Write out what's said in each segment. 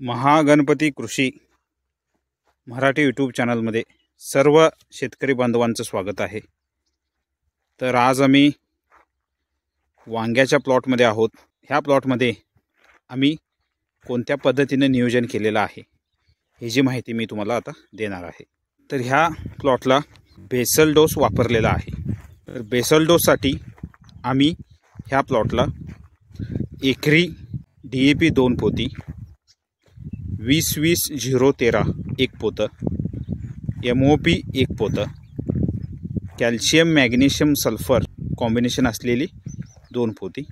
महागणपती कृषी मराठी यूट्यूब चॅनलमध्ये सर्व शेतकरी बांधवांचं स्वागत आहे। तर आज आम्ही वांग्याच्या प्लॉटमध्ये आहोत। ह्या प्लॉटमध्ये आम्ही कोणत्या पद्धतीने नियोजन केलेलं आहे ही जी माहिती मी तुम्हाला आता देणार आहे। तर ह्या प्लॉटला बेसल डोस वापरलेला आहे। तर बेसल डोससाठी आम्ही ह्या प्लॉटला एकरी DAP 2 पोती, 20-20-0-13 एक पोतं, MOP 1 पोतं, कॅल्शियम मॅग्नेशियम सल्फर कॉम्बिनेशन असलेली 2 पोती,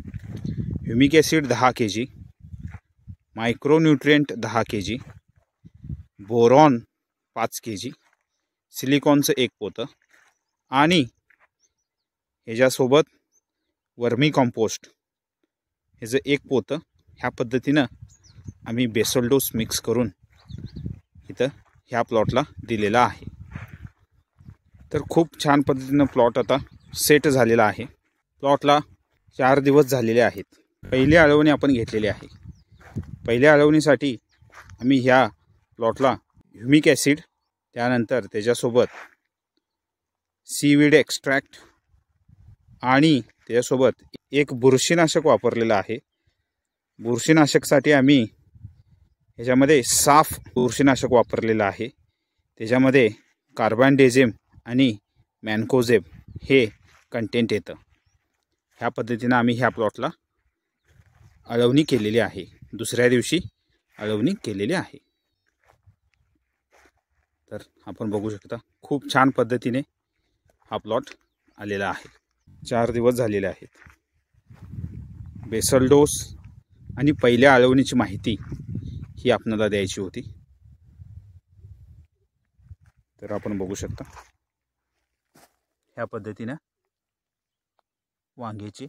humic acid 10 kg, मायक्रोन्यूट्रिएंट 10 kg, boron 5 kg, सिलिकॉनचं 1 पोतं आणि ह्याच्यासोबत वर्मी कंपोस्ट ह्याचं 1 पोतं ह्या पद्धतीनं आम्ही बेसल डोस मिक्स करून इथं ह्या प्लॉटला दिलेला आहे। तर खूप छान पद्धतीनं प्लॉट आता सेट झालेला आहे। प्लॉटला 4 दिवस झालेले आहेत। पहिली आळवणी आपण घेतलेली आहे। पहिल्या आळवणीसाठी आम्ही ह्या प्लॉटला ह्युमिक ॲसिड, त्यानंतर त्याच्यासोबत सीवीड एक्स्ट्रॅक्ट आणि त्याच्यासोबत एक बुरशीनाशक वापरलेलं आहे। बुरशीनाशकसाठी आम्ही ह्याच्यामध्ये साफ बुरशीनाशक वापरलेलं आहे। त्याच्यामध्ये कार्बनडेझिम आणि मॅन्कोझेब हे कंटेंट येतं। ह्या पद्धतीनं आम्ही ह्या प्लॉटला आळवणी केलेली आहे। दुसऱ्या दिवशी आळवणी केलेली आहे। तर आपण बघू शकता खूप छान पद्धतीने हा प्लॉट आलेला आहे। 4 दिवस झालेले आहेत। बेसल डोस आणि पहिल्या आळवणीची माहिती ही आपल्याला द्यायची होती। तर आपण बघू शकता ह्या पद्धतीने वांग्याची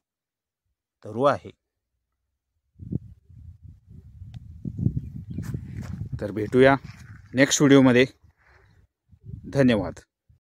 तरू आहे। तर भेटूया नेक्स्ट व्हिडिओमध्ये। धन्यवाद।